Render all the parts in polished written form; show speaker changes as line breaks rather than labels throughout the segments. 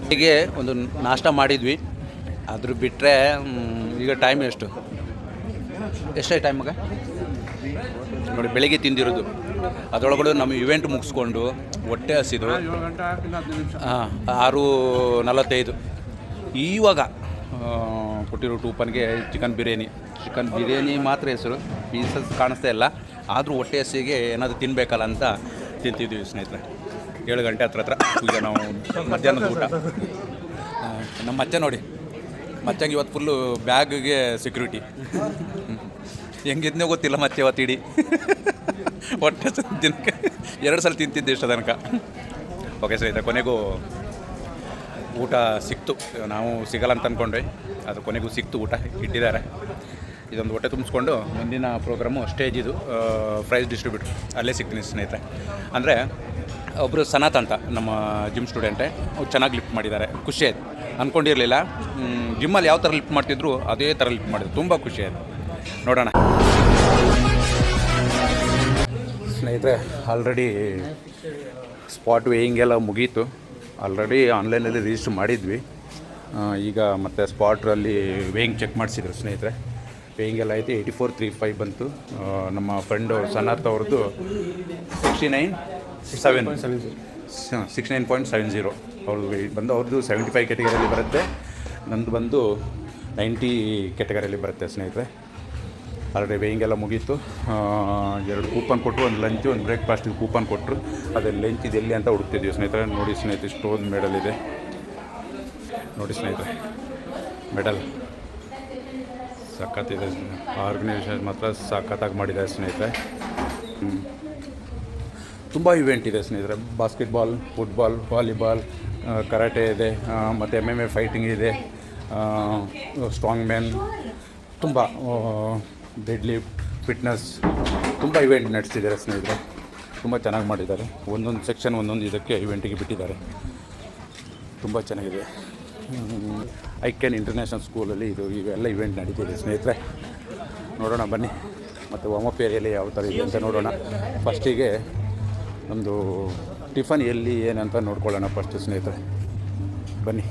ಹೀಗೆ ಒಂದು ನಾಷ್ಟ ಮಾಡಿದ್ವಿ. ಅದ್ರ ಬಿಟ್ಟರೆ ಈಗ ಟೈಮ್ ಎಷ್ಟೇ ಟೈಮ್ಗೆ ನೋಡಿ ಬೆಳಿಗ್ಗೆ ತಿಂದಿರೋದು. ಅದರೊಳಗಡೆ ನಮ್ಮ ಇವೆಂಟ್ ಮುಗಿಸ್ಕೊಂಡು ಹೊಟ್ಟೆ ಹಸಿದು 6:45 ಇವಾಗ ಕೊಟ್ಟಿರೋ ಟೂಪನ್ಗೆ ಚಿಕನ್ ಬಿರಿಯಾನಿ ಮಾತ್ರ ಹೆಸರು, ಪೀಸಸ್ ಕಾಣಿಸ್ತಾ ಇಲ್ಲ. ಆದರೂ ಹೊಟ್ಟೆ ಹಸಿಗೆ ಏನಾದರೂ ತಿನ್ನಬೇಕಲ್ಲ ಅಂತ ತಿಂತಿದ್ವಿ ಸ್ನೇಹಿತರೆ. 7 ಗಂಟೆ ಹತ್ರ ಈಗ ನಾವು ಮಧ್ಯಾಹ್ನದ ಊಟ. ನಮ್ಮ ಮಚ್ಚಂಗೆ ಇವತ್ತು ಫುಲ್ಲು ಬ್ಯಾಗ್ಗೆ ಸೆಕ್ಯೂರಿಟಿ ಹೆಂಗಿದ್ನೋ ಗೊತ್ತಿಲ್ಲ. ಮತ್ತೆ ಇವತ್ತು ಇಡೀ ಹೊಟ್ಟೆ ದಿನಕ್ಕೆ 2 ಸಲ ತಿಂತಿದ್ದೆ ಇಷ್ಟ ತನಕ. ಓಕೆ ಸ್ನೇಹಿತರೆ, ಕೊನೆಗೂ ಊಟ ಸಿಕ್ತು. ನಾವು ಸಿಗಲ್ಲ ಅಂತ ಅಂದ್ಕೊಂಡ್ವಿ, ಅದು ಕೊನೆಗೂ ಸಿಕ್ತು. ಊಟ ಇಟ್ಟಿದ್ದಾರೆ. ಇದೊಂದು ಹೊಟ್ಟೆ ತುಂಬಿಸ್ಕೊಂಡು ಮುಂದಿನ ಪ್ರೋಗ್ರಾಮು ಸ್ಟೇಜಿದು ಪ್ರೈಸ್ ಡಿಸ್ಟ್ರಿಬ್ಯೂಟ್ ಅಲ್ಲೇ ಸಿಗ್ತೀನಿ ಸ್ನೇಹಿತರೆ. ಅಂದರೆ ಒಬ್ಬರು ಸನಾತ್ ಅಂತ ನಮ್ಮ ಜಿಮ್ ಸ್ಟೂಡೆಂಟೇ, ಅವ್ರು ಚೆನ್ನಾಗಿ ಲಿಫ್ಟ್ ಮಾಡಿದ್ದಾರೆ. ಖುಷಿ ಆಯ್ತು, ಅಂದ್ಕೊಂಡಿರಲಿಲ್ಲ. ಜಿಮ್ಮಲ್ಲಿ ಯಾವ ಥರ ಲಿಫ್ಟ್ ಮಾಡ್ತಿದ್ರು ಅದೇ ಥರ ಲಿಫ್ಟ್ ಮಾಡಿದ್ರು. ತುಂಬ ಖುಷಿ ಆಯಿತು. ನೋಡೋಣ ಸ್ನೇಹಿತರೆ, ಆಲ್ರೆಡಿ ಸ್ಪಾಟ್ ವೇಯಿಂಗ್ ಎಲ್ಲ ಮುಗೀತು. ಆಲ್ರೆಡಿ ಆನ್ಲೈನಲ್ಲಿ ರಿಜಿಸ್ಟರ್ ಮಾಡಿದ್ವಿ. ಈಗ ಮತ್ತೆ ಸ್ಪಾಟ್ರಲ್ಲಿ ವೇಯಿಂಗ್ ಚೆಕ್ ಮಾಡಿಸಿದ್ರು ಸ್ನೇಹಿತರೆ. ವೇಯಿಂಗ್ ಎಲ್ಲ ಐತಿ. 8435 ಬಂತು. ನಮ್ಮ ಫ್ರೆಂಡು ಸನಾತ್ ಅವ್ರದ್ದು 69.70 ಅವ್ರದ್ದು ಬಂದು, ಅವ್ರದ್ದು 75 ಕ್ಯಾಟಗರಿಯಲ್ಲಿ ಬರುತ್ತೆ. ನಂದು ಬಂದು 90 ಕ್ಯಾಟಗರಿಯಲ್ಲಿ ಬರುತ್ತೆ ಸ್ನೇಹಿತರೆ. ಆಲ್ರೆಡಿ ವೇಯಿಂಗ್ ಎಲ್ಲ ಮುಗೀತು. 2 ಕೂಪನ್ ಕೊಟ್ಟರು, ಒಂದು ಲಂಚು ಒಂದು ಬ್ರೇಕ್ಫಾಸ್ಟಿಗೆ ಕೂಪನ್ ಕೊಟ್ಟರು. ಅದೇ ಲಂಚ್ ಇದು ಎಲ್ಲಿ ಅಂತ ಹುಡುಕ್ತಿದ್ವಿ ಸ್ನೇಹಿತರೆ. ನೋಡಿ ಸ್ನೇಹಿತರೆ, ಸ್ಟೋನ್ ಮೆಡಲ್ ಇದೆ ನೋಡಿ ಸ್ನೇಹಿತರೆ. ಮೆಡಲ್ ಸಖತ್ತಿದೆ. ಆರ್ಗನೈಸೇಷನ್ ಮಾತ್ರ ಸಖತ್ತಾಗಿ ಮಾಡಿದ್ದಾರೆ ಸ್ನೇಹಿತರೆ. ತುಂಬ ಇವೆಂಟ್ ಇದೆ ಸ್ನೇಹಿತರೆ. ಬಾಸ್ಕೆಟ್ಬಾಲ್, ಫುಟ್ಬಾಲ್, ವಾಲಿಬಾಲ್, ಕರಾಟೆ ಇದೆ, ಮತ್ತು MMA ಫೈಟಿಂಗ್ ಇದೆ, ಸ್ಟ್ರಾಂಗ್ ಮ್ಯಾನ್, ತುಂಬ ಡೆಡ್ ಲಿಫ್ಟ್, ಫಿಟ್ನೆಸ್, ತುಂಬ ಇವೆಂಟ್ ನಡೆಸ್ತಿದ್ದಾರೆ ಸ್ನೇಹಿತರೆ. ತುಂಬ ಚೆನ್ನಾಗಿ ಮಾಡಿದ್ದಾರೆ. ಒಂದೊಂದು ಸೆಕ್ಷನ್ ಒಂದೊಂದು ಇದಕ್ಕೆ ಇವೆಂಟಿಗೆ ಬಿಟ್ಟಿದ್ದಾರೆ. ತುಂಬ ಚೆನ್ನಾಗಿದೆ. ಐಕ್ಯಾನ್ ಇಂಟರ್ನ್ಯಾಷನಲ್ ಸ್ಕೂಲಲ್ಲಿ ಇವೆಲ್ಲ ಇವೆಂಟ್ ನಡೀತಿದೆ ಸ್ನೇಹಿತರೆ. ನೋಡೋಣ ಬನ್ನಿ. ಮತ್ತು ವಾರ್ಮಪ್ ಏರಿಯಲ್ಲಿ ಯಾವ ಥರ ಇದೆ ಅಂತ ನೋಡೋಣ. ಫಸ್ಟಿಗೆ ಒಂದು ಟಿಫನ್ ಎಲ್ಲಿ ಏನಂತ ನೋಡ್ಕೊಳ್ಳೋಣ ಫಸ್ಟ್ ಸ್ನೇಹಿತರೆ. ಬನ್ನಿ.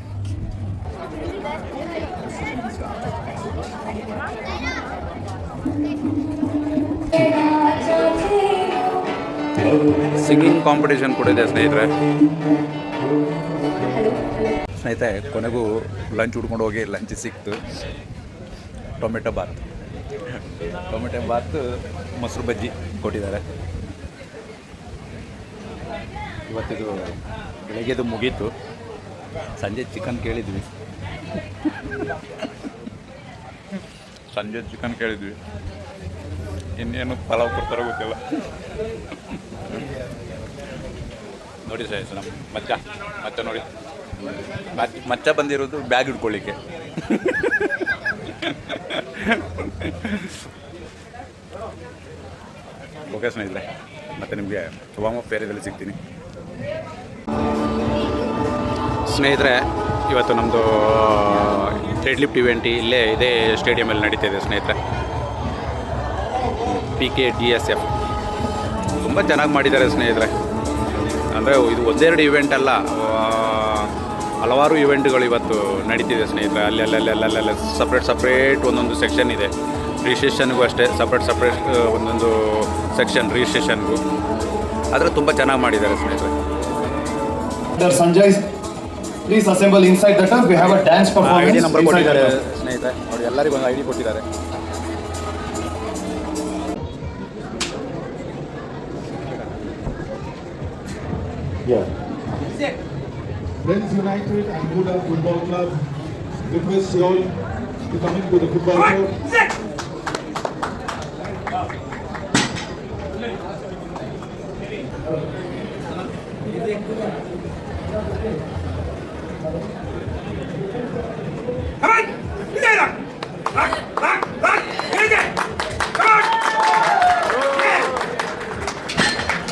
ಸಿಂಗಿಂಗ್ ಕಾಂಪಿಟೇಷನ್ ಕೂಡ ಇದೆ ಸ್ನೇಹಿತರೆ. ಕೊನೆಗೂ ಲಂಚ್ ಹುಡ್ಕೊಂಡು ಹೋಗಿ ಲಂಚ್ ಸಿಕ್ತು. ಟೊಮೆಟೊ ಬಾತ್, ಮೊಸರು ಬಜ್ಜಿ ಕೊಟ್ಟಿದ್ದಾರೆ. ಇವತ್ತಿದು ಬೆಳಗ್ಗೆದು ಮುಗೀತು. ಸಂಜೆ ಚಿಕನ್ ಕೇಳಿದ್ವಿ. ಇನ್ನೇನು ಪಲಾವ್ ಕೊಡ್ತಾರೋ ಗೊತ್ತಿಲ್ಲ. ನೋಡಿ ಸರ್, ನಮ್ಮ ಮಚ್ಚ ನೋಡಿ, ಮಚ್ಚ ಬಂದಿರೋದು ಬ್ಯಾಗ್ ಹಿಡ್ಕೊಳ್ಳಿಕ್ಕೆ. ಓಕೆ ಸ್ನೇಹಿತರೆ, ಮತ್ತು ನಿಮಗೆ ವಾರ್ಮಪ್ ಏರಿಯಾದಲ್ಲಿ ಸಿಗ್ತೀನಿ ಸ್ನೇಹಿತರೆ. ಇವತ್ತು ನಮ್ಮದು ಡೆಡ್ ಲಿಫ್ಟ್ ಇವೆಂಟ್ ಇದೇ ಸ್ಟೇಡಿಯಮಲ್ಲಿ ನಡೀತಿದೆ ಸ್ನೇಹಿತರೆ. PKDSF ತುಂಬ ಚೆನ್ನಾಗಿ ಮಾಡಿದ್ದಾರೆ ಸ್ನೇಹಿತರೆ. ಅಂದರೆ ಇದು ಒಂದೆರಡು ಇವೆಂಟ್ ಅಲ್ಲ, ಹಲವಾರು ಇವೆಂಟ್ಗಳು ಇವತ್ತು ನಡೀತಿದೆ ಸ್ನೇಹಿತರೆ. ಅಲ್ಲೆಲ್ಲ ಸಪ್ರೇಟ್ ಒಂದೊಂದು ಸೆಕ್ಷನ್ ಇದೆ. ರಿಜಿಸ್ಟ್ರೇಷನ್ಗೂ ಅಷ್ಟೇ ಸಪ್ರೇಟ್ ಒಂದೊಂದು ಸೆಕ್ಷನ್ ರಿಜಿಸ್ಟ್ರೇಷನ್ಗೂ. ಆದರೆ ತುಂಬ ಚೆನ್ನಾಗಿ ಮಾಡಿದ್ದಾರೆ ಸ್ನೇಹಿತರೆ.
Sanjay, please assemble inside the turf. We have a dance performance.
ID number ಕೊಟ್ಟಿದ್ದಾರೆ ಸ್ನೇಹಿತರೆ. ನೋಡಿ, ಎಲ್ಲರಿಗೂ ಒಂದು ಐಡಿ ಕೊಟ್ಟಿದ್ದಾರೆ.
Friends United and Buddha Football Club request you all to come into the football court.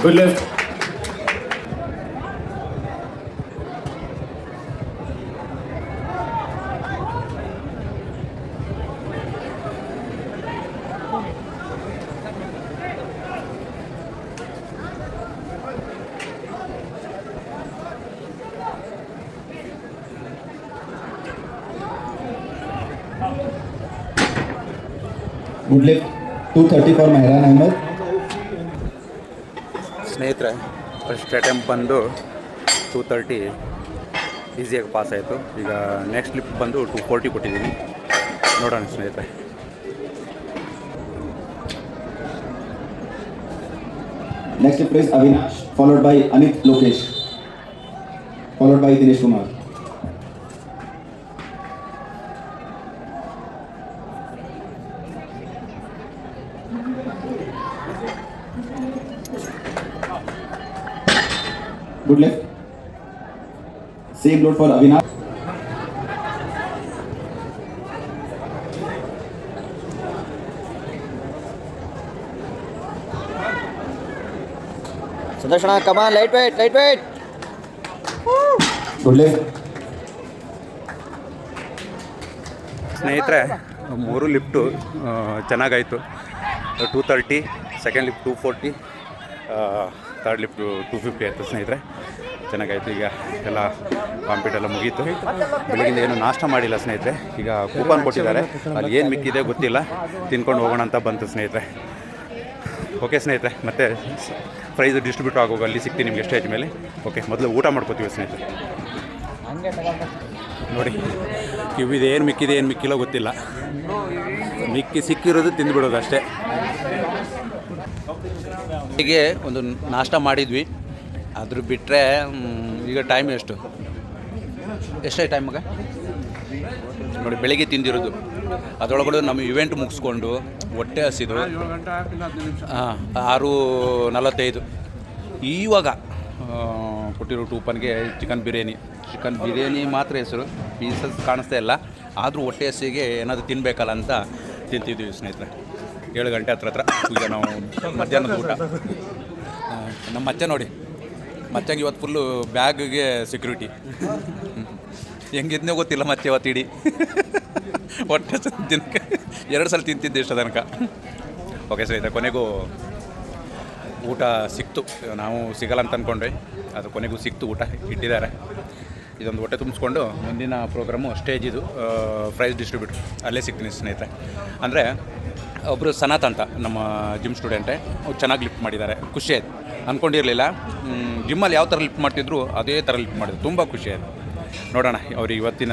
Good left.
Good lift 230 for Mehran Ahmed.
ಸ್ನೇಹಿತರೆ first attempt ಬಂದು 230 ಈಸಿಯಾಗಿ pass ಆಯಿತು. ಈಗ ನೆಕ್ಸ್ಟ್ ಲಿಫ್ಟ್ ಬಂದು 240 ಕೊಟ್ಟಿದ್ದೀನಿ, ನೋಡೋಣ ಸ್ನೇಹಿತರೆ.
Next lift is Avinash, followed by Anit Lokesh, followed by Dinesh Kumar. Good lift. Same load for Avinash.
Sudarshana, come on, lightweight.
Good lift.
ಸ್ನೇಹಿತರೆ ಮೂರು ಲಿಫ್ಟು ಚೆನ್ನಾಗಾಯಿತು. 230, ಸೆಕೆಂಡ್ ಲಿಫ್ಟ್ 240, ಥರ್ಡ್ ಲಿಫ್ಟು 250 ಆಯಿತು ಸ್ನೇಹಿತರೆ. ಚೆನ್ನಾಗಾಯಿತು. ಈಗ ಎಲ್ಲ ಕಾಂಪೀಟ್ ಎಲ್ಲ ಮುಗೀತು. ಬೆಳಗಿಂದ ಏನು ನಾಷ್ಟ ಮಾಡಿಲ್ಲ ಸ್ನೇಹಿತರೆ. ಈಗ ಕೂಪನ್ ಕೊಟ್ಟಿದ್ದಾರೆ, ಅಲ್ಲಿ ಏನು ಮಿಕ್ಕಿದೆ ಗೊತ್ತಿಲ್ಲ, ತಿನ್ಕೊಂಡು ಹೋಗೋಣ ಅಂತ ಬಂತು ಸ್ನೇಹಿತರೆ. ಓಕೆ ಸ್ನೇಹಿತರೆ, ಮತ್ತೆ ಪ್ರೈಸ್ ಡಿಸ್ಟ್ರಿಬ್ಯೂಟ್ ಆಗೋಗ ಅಲ್ಲಿ ಸಿಗ್ತೀನಿ ನಿಮಗೆ ಸ್ಟೇಜ್ ಮೇಲೆ. ಓಕೆ, ಮೊದಲು ಊಟ ಮಾಡ್ಕೋತೀವಿ ಸ್ನೇಹಿತರೆ. ನೋಡಿ ಕಿವಿದು ಏನು ಮಿಕ್ಕಿದೆ ಏನು ಮಿಕ್ಕಿಲ್ಲ ಗೊತ್ತಿಲ್ಲ, ಸಿಕ್ಕಿರೋದು ತಿಂದುಬಿಡೋದು ಅಷ್ಟೇ. ಹೀಗೆ ಒಂದು ನಾಷ್ಟ ಮಾಡಿದ್ವಿ, ಅದ್ರ ಬಿಟ್ಟರೆ ಈಗ ಟೈಮ್ ಎಷ್ಟೇ ಟೈಮ್ಗೆ ನೋಡಿ ಬೆಳಿಗ್ಗೆ ತಿಂದಿರೋದು, ಅದರೊಳಗಡೆ ನಮ್ಮ ಇವೆಂಟ್ ಮುಗಿಸ್ಕೊಂಡು ಹೊಟ್ಟೆ ಹಸಿದು 6:45 ಇವಾಗ ಕೊಟ್ಟಿರೋ ಟೂಪನ್ಗೆ ಚಿಕನ್ ಬಿರಿಯಾನಿ ಮಾತ್ರ ಹೆಸರು, ಪೀಸಸ್ ಕಾಣಿಸ್ತಾ ಇಲ್ಲ. ಆದರೂ ಹೊಟ್ಟೆ ಹಸಿಗೆ ಏನಾದರೂ ತಿನ್ನಬೇಕಲ್ಲ ಅಂತ ತಿಂತಿದ್ದೀವಿ ಸ್ನೇಹಿತರೆ. 7 ಗಂಟೆ ಹತ್ರ ಈಗ ನಾವು ಮಧ್ಯಾಹ್ನದ ಊಟ. ನಮ್ಮ ಮಚ್ಚ ನೋಡಿ, ಮಚ್ಚಂಗೆ ಇವತ್ತು ಫುಲ್ಲು ಬ್ಯಾಗ್ಗೆ ಸೆಕ್ಯೂರಿಟಿ ಹೆಂಗಿದ್ನೋ ಗೊತ್ತಿಲ್ಲ ಮತ್ತೆ ಇವತ್ತು ಇಡೀ ಹೊಟ್ಟೆ ದಿನಕ್ಕೆ 2 ಸಲ ತಿಂತಿದ್ದೆ ಇಷ್ಟ ತನಕ. ಓಕೆ ಸ್ನೇಹಿತರೆ, ಕೊನೆಗೂ ಊಟ ಸಿಕ್ತು. ನಾವು ಸಿಗಲ್ಲ ಅಂತ ಅಂದ್ಕೊಂಡ್ವಿ, ಅದು ಕೊನೆಗೂ ಸಿಕ್ತು, ಊಟ ಇಟ್ಟಿದ್ದಾರೆ. ಇದೊಂದು ಹೊಟ್ಟೆ ತುಂಬಿಸ್ಕೊಂಡು ಮುಂದಿನ ಪ್ರೋಗ್ರಾಮು ಸ್ಟೇಜಿದು ಪ್ರೈಸ್ ಡಿಸ್ಟ್ರಿಬ್ಯೂಟ್ ಅಲ್ಲೇ ಸಿಗ್ತೀನಿ ಸ್ನೇಹಿತರೆ. ಅಂದರೆ ಒಬ್ಬರು ಸನಾತ್ ಅಂತ ನಮ್ಮ ಜಿಮ್ ಸ್ಟೂಡೆಂಟೇ, ಅವ್ರು ಚೆನ್ನಾಗಿ ಲಿಫ್ಟ್ ಮಾಡಿದ್ದಾರೆ, ಖುಷಿ ಆಯ್ತು. ಅಂದ್ಕೊಂಡಿರಲಿಲ್ಲ ಜಿಮ್ಮಲ್ಲಿ ಯಾವ ಥರ ಲಿಫ್ಟ್ ಮಾಡ್ತಿದ್ರು ಅದೇ ಥರ ಲಿಫ್ಟ್ ಮಾಡಿದ್ರು, ತುಂಬ ಖುಷಿ ಆಯಿತು. ನೋಡೋಣ ಅವ್ರಿಗೆ ಇವತ್ತಿನ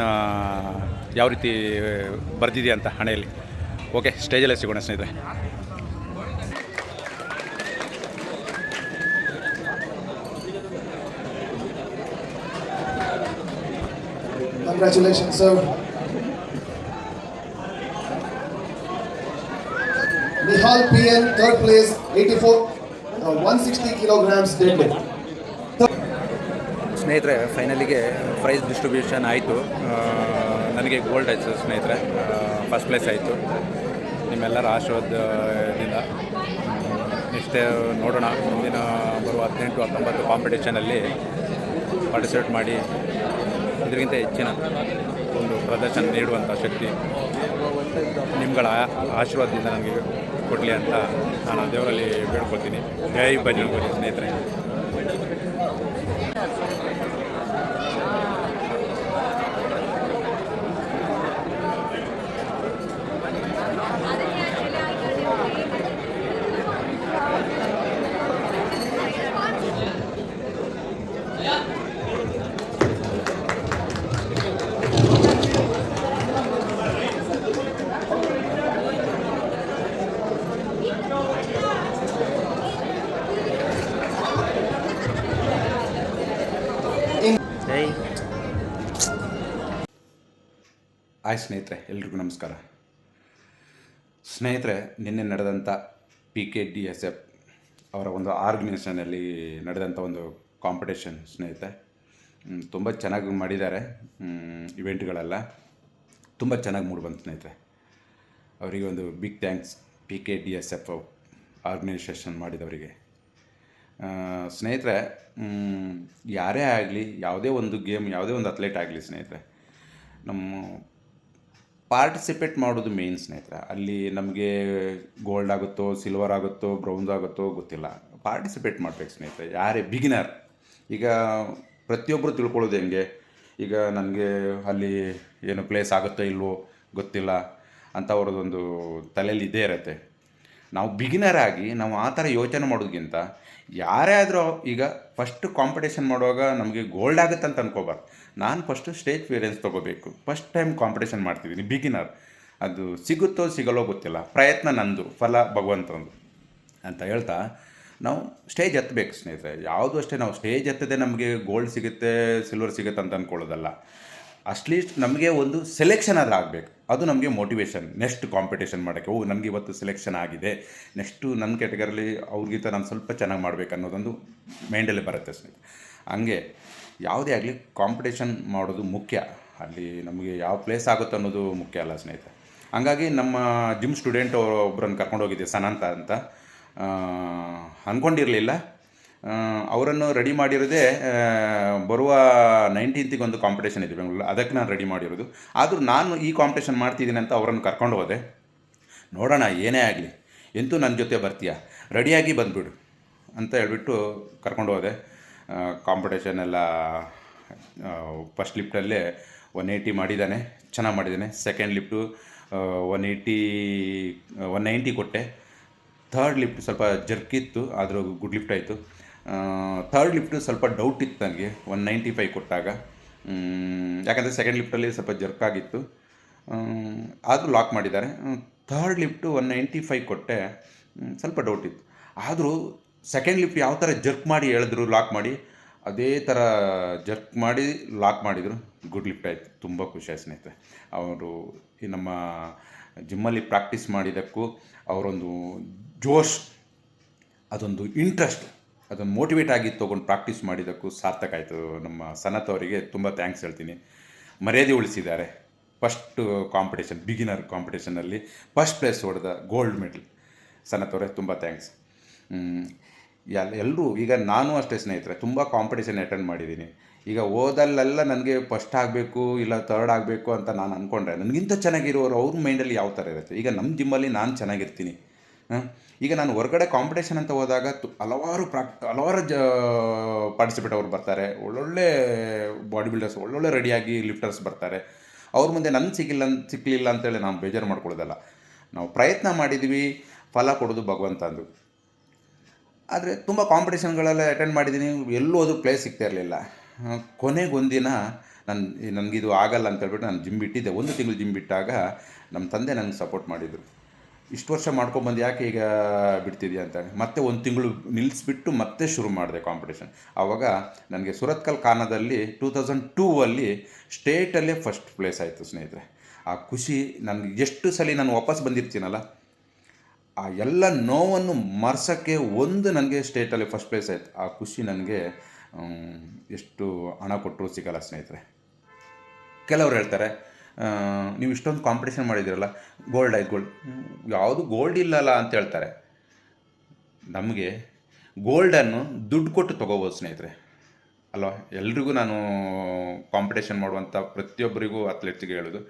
ಯಾವ ರೀತಿ ಬರ್ದಿದೆಯಾ ಅಂತ ಹಣೆಯಲ್ಲಿ. ಓಕೆ, ಸ್ಟೇಜಲ್ಲೇ ಸಿಗೋಣ ಸ್ನೇಹಿತರೆ.
Congratulations, sir. Nihal PN, third place, 160 kilograms deadlift.
ಸ್ನೇಹಿತರೆ, ಫೈನಲಿಗೆ ಪ್ರೈಸ್ ಡಿಸ್ಟ್ರಿಬ್ಯೂಷನ್ ಆಯಿತು. ನನಗೆ ಗೋಲ್ಡ್ ಆಯಿತು ಸ್ನೇಹಿತರೆ, ಫಸ್ಟ್ ಪ್ಲೇಸ್ ಆಯಿತು ನಿಮ್ಮೆಲ್ಲರ ಆಶೀರ್ವಾದದಿಂದ. ನೆಕ್ಸ್ಟ್ ನೋಡೋಣ, ಮುಂದಿನ ಬರುವ 18-19 ಕಾಂಪಿಟೇಷನಲ್ಲಿ ಪಾರ್ಟಿಸಿಪೇಟ್ ಮಾಡಿ ಇದಕ್ಕಿಂತ ಹೆಚ್ಚಿನ ಒಂದು ಪ್ರದರ್ಶನ ನೀಡುವಂಥ ಶಕ್ತಿ ನಿಮ್ಗಳ ಆಶೀರ್ವಾದದಿಂದ ನನಗೆ ಕೊಡಲಿ ಅಂತ ನಾನು ದೇವರಲ್ಲಿ ಬೇಡ್ಕೊಳ್ತೀನಿ. ಜೈ ಬಜರಂಗಬಲಿ ಸ್ನೇಹಿತರೆ. ಹಾಯ್ ಸ್ನೇಹಿತರೆ, ಎಲ್ರಿಗೂ ನಮಸ್ಕಾರ. ಸ್ನೇಹಿತರೆ, ನಿನ್ನೆ ನಡೆದಂಥ PKDSF ಅವರ ಒಂದು ಆರ್ಗನೈಸೇಷನಲ್ಲಿ ನಡೆದಂಥ ಒಂದು ಕಾಂಪಿಟೇಷನ್ ಸ್ನೇಹಿತರೆ, ತುಂಬ ಚೆನ್ನಾಗಿ ಮಾಡಿದ್ದಾರೆ. ಇವೆಂಟ್ಗಳೆಲ್ಲ ತುಂಬ ಚೆನ್ನಾಗಿ ಮೂಡಿಬಂತು ಸ್ನೇಹಿತರೆ. ಅವರಿಗೆ ಒಂದು ಬಿಗ್ ಥ್ಯಾಂಕ್ಸ್, PKDSF ಆರ್ಗನೈಸೇಷನ್ ಮಾಡಿದವರಿಗೆ. ಸ್ನೇಹಿತರೆ, ಯಾರೇ ಆಗಲಿ, ಯಾವುದೇ ಒಂದು ಗೇಮ್, ಯಾವುದೇ ಒಂದು ಅಥ್ಲೇಟ್ ಆಗಲಿ ಸ್ನೇಹಿತರೆ, ನಮ್ಮ ಪಾರ್ಟಿಸಿಪೇಟ್ ಮಾಡೋದು ಮೇಯ್ನ್ ಸ್ನೇಹಿತರೆ. ಅಲ್ಲಿ ನಮಗೆ ಗೋಲ್ಡ್ ಆಗುತ್ತೋ, ಸಿಲ್ವರ್ ಆಗುತ್ತೋ, ಬ್ರೌನ್ಸ್ ಆಗುತ್ತೋ ಗೊತ್ತಿಲ್ಲ, ಪಾರ್ಟಿಸಿಪೇಟ್ ಮಾಡಬೇಕು ಸ್ನೇಹಿತರೆ. ಯಾರೇ ಬಿಗಿನರ್, ಈಗ ಪ್ರತಿಯೊಬ್ಬರು ತಿಳ್ಕೊಳ್ಳೋದು ಹೆಂಗೆ, ಈಗ ನನಗೆ ಅಲ್ಲಿ ಏನು ಪ್ಲೇಸ್ ಆಗುತ್ತೋ ಇಲ್ವೋ ಗೊತ್ತಿಲ್ಲ, ಅಂತ ಅವ್ರದ್ದೊಂದು ತಲೆಯಲ್ಲಿ ಇದೇ ಇರುತ್ತೆ. ನಾವು ಬಿಗಿನರ್ ಆಗಿ ನಾವು ಆ ಥರ ಯೋಚನೆ ಮಾಡೋದಕ್ಕಿಂತ ಯಾರೇ ಆದರೂ ಈಗ ಫಸ್ಟ್ ಕಾಂಪಿಟೇಷನ್ ಮಾಡುವಾಗ ನಮಗೆ ಗೋಲ್ಡ್ ಆಗುತ್ತೆ ಅಂತ ಅನ್ಕೋಬಾರ್ದು. ನಾನು ಫಸ್ಟು ಸ್ಟೇಜ್ ಕ್ಲಿಯರೆನ್ಸ್ ತೊಗೋಬೇಕು. ಫಸ್ಟ್ ಟೈಮ್ ಕಾಂಪಿಟೇಷನ್ ಮಾಡ್ತಿದ್ದೀನಿ, ಬಿಗಿನರ್. ಅದು ಸಿಗುತ್ತೋ ಸಿಗಲ್ಲೋ ಗೊತ್ತಿಲ್ಲ, ಪ್ರಯತ್ನ ನಂದು, ಫಲ ಭಗವಂತಂದು ಅಂತ ಹೇಳ್ತಾ ನಾವು ಸ್ಟೇಜ್ ಎತ್ತಬೇಕು ಸ್ನೇಹಿತರೆ. ಯಾವುದು ಅಷ್ಟೇ ನಾವು ಸ್ಟೇಜ್ ಎತ್ತದೆ ನಮಗೆ ಗೋಲ್ಡ್ ಸಿಗುತ್ತೆ, ಸಿಲ್ವರ್ ಸಿಗುತ್ತೆ ಅಂತ ಅಂದ್ಕೊಳ್ಳೋದಲ್ಲ. ಅಟ್ಲೀಸ್ಟ್ ನಮಗೆ ಒಂದು ಸೆಲೆಕ್ಷನ್ ಆದರೂ ಆಗಬೇಕು. ಅದು ನಮಗೆ ಮೋಟಿವೇಶನ್ ನೆಕ್ಸ್ಟ್ ಕಾಂಪಿಟೇಷನ್ ಮಾಡೋಕ್ಕೆ. ನನಗೆ ಇವತ್ತು ಸೆಲೆಕ್ಷನ್ ಆಗಿದೆ, ನೆಕ್ಸ್ಟು ನನ್ನ ಕ್ಯಾಟಗರಿಲಿ ಅವ್ರಿಗಿಂತ ನಾನು ಸ್ವಲ್ಪ ಚೆನ್ನಾಗಿ ಮಾಡಬೇಕು ಅನ್ನೋದೊಂದು ಮೈಂಡಲ್ಲಿ ಬರುತ್ತೆ ಸ್ನೇಹಿತರೆ. ಹಂಗೆ ಯಾವುದೇ ಆಗಲಿ ಕಾಂಪಿಟೇಷನ್ ಮಾಡೋದು ಮುಖ್ಯ. ಅಲ್ಲಿ ನಮಗೆ ಯಾವ ಪ್ಲೇಸ್ ಆಗುತ್ತೆ ಅನ್ನೋದು ಮುಖ್ಯ ಅಲ್ಲ ಸ್ನೇಹಿತರೆ. ಹಂಗಾಗಿ ನಮ್ಮ ಜಿಮ್ ಸ್ಟೂಡೆಂಟ್ ಒಬ್ಬರನ್ನು ಕರ್ಕೊಂಡು ಹೋಗಿದ್ದೆ, ಸನಂತ ಅಂತ. ಅಂದ್ಕೊಂಡಿರಲಿಲ್ಲ, ಅವರನ್ನು ರೆಡಿ ಮಾಡಿರೋದೇ ಬರುವ 19th ಒಂದು ಕಾಂಪಿಟೇಷನ್ ಇದೆ ಬೆಂಗಳೂರು, ಅದಕ್ಕೆ ನಾನು ರೆಡಿ ಮಾಡಿರೋದು. ಆದರೂ ನಾನು ಈ ಕಾಂಪಿಟೇಷನ್ ಮಾಡ್ತಿದ್ದೀನಿ ಅಂತ ಅವರನ್ನು ಕರ್ಕೊಂಡು ಹೋದೆ. ನೋಡೋಣ ಏನೇ ಆಗಲಿ, ಎಂತೂ ನನ್ನ ಜೊತೆ ಬರ್ತೀಯಾ, ರೆಡಿಯಾಗಿ ಬಂದುಬಿಡು ಅಂತ ಹೇಳ್ಬಿಟ್ಟು ಕರ್ಕೊಂಡು ಹೋದೆ. ಕಾಂಪಿಟೇಷನ್ ಎಲ್ಲ ಫಸ್ಟ್ ಲಿಫ್ಟಲ್ಲೇ 180 ಮಾಡಿದ್ದಾನೆ, ಚೆನ್ನಾಗಿ ಮಾಡಿದ್ದಾನೆ. ಸೆಕೆಂಡ್ ಲಿಫ್ಟು 190 ಕೊಟ್ಟೆ. ಥರ್ಡ್ ಲಿಫ್ಟ್ ಸ್ವಲ್ಪ ಜರ್ಕಿತ್ತು, ಆದರೂ ಗುಡ್ ಲಿಫ್ಟ್ ಆಯಿತು. ಥರ್ಡ್ ಲಿಫ್ಟು ಸ್ವಲ್ಪ ಡೌಟ್ ಇತ್ತು ನನಗೆ 195 ಕೊಟ್ಟಾಗ, ಯಾಕಂದರೆ ಸೆಕೆಂಡ್ ಲಿಫ್ಟಲ್ಲಿ ಸ್ವಲ್ಪ ಜರ್ಕಾಗಿತ್ತು, ಆದರೂ ಲಾಕ್ ಮಾಡಿದ್ದಾರೆ. ಥರ್ಡ್ ಲಿಫ್ಟು 195 ಕೊಟ್ಟೆ, ಸ್ವಲ್ಪ ಡೌಟ್ ಇತ್ತು. ಆದರೂ ಸೆಕೆಂಡ್ ಲಿಫ್ಟ್ ಯಾವ ಥರ ಜರ್ಕ್ ಮಾಡಿ ಹೇಳಿದ್ರು, ಲಾಕ್ ಮಾಡಿ, ಅದೇ ಥರ ಜರ್ಕ್ ಮಾಡಿ ಲಾಕ್ ಮಾಡಿದರು. ಗುಡ್ ಲಿಫ್ಟ್ ಆಯಿತು. ತುಂಬ ಖುಷಿ ಆಯ್ತು ಸ್ನೇಹಿತರೆ. ಅವರು ಈ ನಮ್ಮ ಜಿಮ್ಮಲ್ಲಿ ಪ್ರಾಕ್ಟೀಸ್ ಮಾಡಿದ್ದಕ್ಕೂ ಅವರೊಂದು ಜೋಶ್, ಅದೊಂದು ಇಂಟ್ರೆಸ್ಟ್, ಅದೊಂದು ಮೋಟಿವೇಟ್ ಆಗಿ ತೊಗೊಂಡು ಪ್ರಾಕ್ಟೀಸ್ ಮಾಡಿದ್ದಕ್ಕೂ ಸಾರ್ಥಕ ಆಯಿತು. ನಮ್ಮ ಸನತ್ ಅವರಿಗೆ ತುಂಬ ಥ್ಯಾಂಕ್ಸ್ ಹೇಳ್ತೀನಿ. ಮರ್ಯಾದೆ ಉಳಿಸಿದ್ದಾರೆ. ಫಸ್ಟ್ ಕಾಂಪಿಟೇಷನ್, ಬಿಗಿನರ್ ಕಾಂಪಿಟೇಷನಲ್ಲಿ ಫಸ್ಟ್ ಪ್ಲೇಸ್ ಹೊಡೆದ ಗೋಲ್ಡ್ ಮೆಡಲ್ ಸನತ್ ಅವರೇ, ತುಂಬ ಥ್ಯಾಂಕ್ಸ್. ಎಲ್ಲರೂ ಈಗ ನಾನು ಅಷ್ಟೇ ಸ್ನೇಹಿತರೆ, ತುಂಬ ಕಾಂಪಿಟೇಷನ್ ಅಟೆಂಡ್ ಮಾಡಿದ್ದೀನಿ. ಈಗ ಓದಲ್ಲೆಲ್ಲ ನನಗೆ ಫಸ್ಟ್ ಆಗಬೇಕು ಇಲ್ಲ ಥರ್ಡ್ ಆಗಬೇಕು ಅಂತ ನಾನು ಅಂದ್ಕೊಂಡ್ರೆ, ನನಗಿಂತ ಚೆನ್ನಾಗಿರೋರು ಅವ್ರ ಮೈಂಡಲ್ಲಿ ಯಾವ ಥರ ಇರುತ್ತೆ. ಈಗ ನಮ್ಮ ಜಿಮ್ಮಲ್ಲಿ ನಾನು ಚೆನ್ನಾಗಿರ್ತೀನಿ. ಈಗ ನಾನು ಹೊರಗಡೆ ಕಾಂಪಿಟೇಷನ್ ಅಂತ ಹೋದಾಗ ಹಲವಾರು ಪಾರ್ಟಿಸಿಪೇಟ್ ಅವ್ರು ಬರ್ತಾರೆ, ಒಳ್ಳೊಳ್ಳೆ ಬಾಡಿ ಬಿಲ್ಡರ್ಸ್, ಒಳ್ಳೊಳ್ಳೆ ರೆಡಿಯಾಗಿ ಲಿಫ್ಟರ್ಸ್ ಬರ್ತಾರೆ. ಅವ್ರ ಮುಂದೆ ನನಗೆ ಸಿಕ್ಕಲಿಲ್ಲ ಅಂತೇಳಿ ನಾವು ಬೇಜಾರು ಮಾಡ್ಕೊಳ್ಳೋದಲ್ಲ. ನಾವು ಪ್ರಯತ್ನ ಮಾಡಿದ್ವಿ, ಫಲ ಕೊಡೋದು ಭಗವಂತ ಅಂದು. ಆದರೆ ತುಂಬ ಕಾಂಪಿಟೇಷನ್ಗಳೆಲ್ಲ ಅಟೆಂಡ್ ಮಾಡಿದ್ದೀನಿ, ಎಲ್ಲೂ ಅದು ಪ್ಲೇಸ್ ಸಿಗ್ತಾ ಇರಲಿಲ್ಲ. ಕೊನೆಗೊಂದಿನ ನನಗಿದು ಆಗಲ್ಲ ಅಂತ ಹೇಳ್ಬಿಟ್ಟು ನಾನು ಜಿಮ್ ಬಿಟ್ಟಿದ್ದೆ. 1 ತಿಂಗಳು ಜಿಮ್ ಬಿಟ್ಟಾಗ ನಮ್ಮ ತಂದೆ ನನಗೆ ಸಪೋರ್ಟ್ ಮಾಡಿದರು. ಇಷ್ಟು ವರ್ಷ ಮಾಡ್ಕೊಂಬಂದು ಯಾಕೆ ಈಗ ಬಿಡ್ತಿದ್ಯಾ ಅಂತ. ಮತ್ತೆ 1 ತಿಂಗಳು ನಿಲ್ಲಿಸ್ಬಿಟ್ಟು ಮತ್ತೆ ಶುರು ಮಾಡಿದೆ ಕಾಂಪಿಟೇಷನ್. ಆವಾಗ ನನಗೆ ಸುರತ್ಕಲ್ ಖಾನಾದಲ್ಲಿ 2002 ಸ್ಟೇಟಲ್ಲೇ ಫಸ್ಟ್ ಪ್ಲೇಸ್ ಆಯಿತು ಸ್ನೇಹಿತರೆ. ಆ ಖುಷಿ ನನಗೆ ಎಷ್ಟು ಸಲ ನಾನು ವಾಪಸ್ ಬಂದಿರ್ತೀನಲ್ಲ, ಆ ಎಲ್ಲ ನೋವನ್ನು ಮರ್ಸೋಕ್ಕೆ ನನಗೆ ಸ್ಟೇಟಲ್ಲಿ ಫಸ್ಟ್ ಪ್ಲೇಸ್ ಆಯಿತು. ಆ ಖುಷಿ ನನಗೆ ಎಷ್ಟು ಹಣ ಕೊಟ್ಟರು ಸಿಗಲ್ಲ ಸ್ನೇಹಿತರೆ. ಕೆಲವ್ರು ಹೇಳ್ತಾರೆ, ನೀವು ಇಷ್ಟೊಂದು ಕಾಂಪಿಟೇಷನ್ ಮಾಡಿದ್ದೀರಲ್ಲ, ಗೋಲ್ಡ್ ಆಯ್ತು, ಯಾವುದು ಗೋಲ್ಡ್ ಇಲ್ಲಲ್ಲ ಅಂತ ಹೇಳ್ತಾರೆ. ನಮಗೆ ಗೋಲ್ಡನ್ನು ದುಡ್ಡು ಕೊಟ್ಟು ತೊಗೋಬೋದು ಸ್ನೇಹಿತರೆ ಅಲ್ವಾ. ಎಲ್ರಿಗೂ ನಾನು ಕಾಂಪಿಟೇಷನ್ ಮಾಡುವಂಥ ಪ್ರತಿಯೊಬ್ಬರಿಗೂ ಅಥ್ಲೆಟ್ಸ್ಗೆ ಹೇಳೋದು,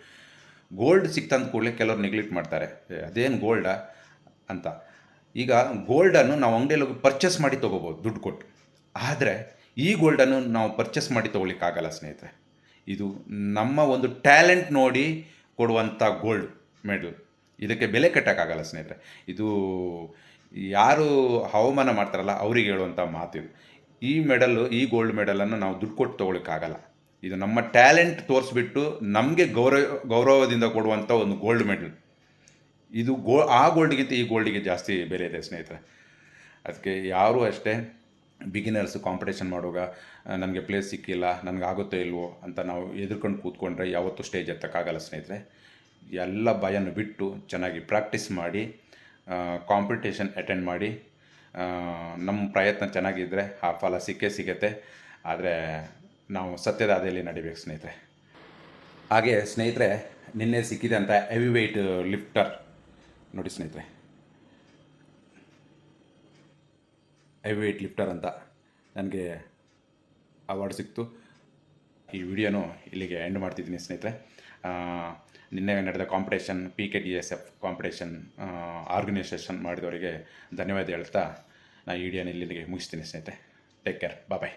ಗೋಲ್ಡ್ ಸಿಕ್ತಂದ ಕೂಡಲೇ ಕೆಲವ್ರು ನೆಗ್ಲೆಕ್ಟ್ ಮಾಡ್ತಾರೆ, ಅದೇನು ಗೋಲ್ಡಾ ಅಂತ. ಈಗ ಗೋಲ್ಡನ್ನು ನಾವು ಅಂಗಡಿಯಲ್ಲಿ ಹೋಗಿ ಪರ್ಚೇಸ್ ಮಾಡಿ ತೊಗೋಬೋದು ದುಡ್ಡು ಕೊಟ್ಟು. ಆದರೆ ಈ ಗೋಲ್ಡನ್ನು ನಾವು ಪರ್ಚೇಸ್ ಮಾಡಿ ತೊಗೊಳಿಕ್ಕಾಗಲ್ಲ ಸ್ನೇಹಿತರೆ. ಇದು ನಮ್ಮ ಒಂದು ಟ್ಯಾಲೆಂಟ್ ನೋಡಿ ಕೊಡುವಂಥ ಗೋಲ್ಡ್ ಮೆಡಲ್. ಇದಕ್ಕೆ ಬೆಲೆ ಕಟ್ಟೋಕ್ಕಾಗಲ್ಲ ಸ್ನೇಹಿತರೆ. ಇದು ಯಾರು ಅವಮಾನ ಮಾಡ್ತಾರಲ್ಲ ಅವರಿಗೆ ಹೇಳುವಂಥ ಮಾತಿದು. ಈ ಮೆಡಲ್ಲು, ಈ ಗೋಲ್ಡ್ ಮೆಡಲನ್ನು ನಾವು ದುಡ್ಡು ಕೊಟ್ಟು ತೊಗೊಳಿಕ್ಕಾಗಲ್ಲ. ಇದು ನಮ್ಮ ಟ್ಯಾಲೆಂಟ್ ತೋರಿಸ್ಬಿಟ್ಟು ನಮಗೆ ಗೌರವದಿಂದ ಕೊಡುವಂಥ ಒಂದು ಗೋಲ್ಡ್ ಮೆಡಲ್. ಇದು ಆ ಗೋಲ್ಡ್ಗಿಂತ ಈ ಗೋಲ್ಡಿಗೆ ಜಾಸ್ತಿ ಬೆಲೆ ಇದೆ ಸ್ನೇಹಿತರೆ. ಅದಕ್ಕೆ ಯಾರೂ ಅಷ್ಟೇ ಬಿಗಿನರ್ಸ್ ಕಾಂಪಿಟೇಷನ್ ಮಾಡುವಾಗ ನನಗೆ ಪ್ಲೇಸ್ ಸಿಕ್ಕಿಲ್ಲ, ನನಗೆ ಆಗುತ್ತೋ ಇಲ್ವೋ ಅಂತ ನಾವು ಎದುರ್ಕೊಂಡು ಕೂತ್ಕೊಂಡ್ರೆ ಯಾವತ್ತೂ ಸ್ಟೇಜ್ ಎತ್ತಕ್ಕಾಗಲ್ಲ ಸ್ನೇಹಿತರೆ. ಎಲ್ಲ ಭಯನ ಬಿಟ್ಟು ಚೆನ್ನಾಗಿ ಪ್ರಾಕ್ಟೀಸ್ ಮಾಡಿ ಕಾಂಪಿಟೇಷನ್ ಅಟೆಂಡ್ ಮಾಡಿ, ನಮ್ಮ ಪ್ರಯತ್ನ ಚೆನ್ನಾಗಿದ್ದರೆ ಆ ಫಲ ಸಿಗುತ್ತೆ. ಆದರೆ ನಾವು ಸತ್ಯದ ಹಾದಿಯಲ್ಲಿ ನಡಿಬೇಕು ಸ್ನೇಹಿತರೆ. ಹಾಗೆ ಸ್ನೇಹಿತರೆ, ನಿನ್ನೆ ಸಿಕ್ಕಿದೆ ಅಂತ ಹೆವಿ ವೆಯ್ಟ್ ಲಿಫ್ಟರ್ ನೋಡಿ ಸ್ನೇಹಿತರೆ, ಹೆವಿ ವೆಯ್ಟ್ ಲಿಫ್ಟರ್ ಅಂತ ನನಗೆ ಅವಾರ್ಡ್ ಸಿಕ್ತು. ಈ ವಿಡಿಯೋನು ಇಲ್ಲಿಗೆ ಎಂಡ್ ಮಾಡ್ತಿದ್ದೀನಿ ಸ್ನೇಹಿತರೆ. ನಿನ್ನೆ ನಡೆದ ಕಾಂಪಿಟೇಷನ್ PKDSF ಕಾಂಪಿಟೇಷನ್ ಆರ್ಗನೈಸೇಷನ್ ಮಾಡಿದವರಿಗೆ ಧನ್ಯವಾದ ಹೇಳ್ತಾ ನಾನು ಈ ವಿಡಿಯೋನ ಇಲ್ಲಿಗೆ ಮುಗಿಸ್ತೀನಿ ಸ್ನೇಹಿತರೆ. ಟೇಕ್ ಕೇರ್, ಬಾಯ್.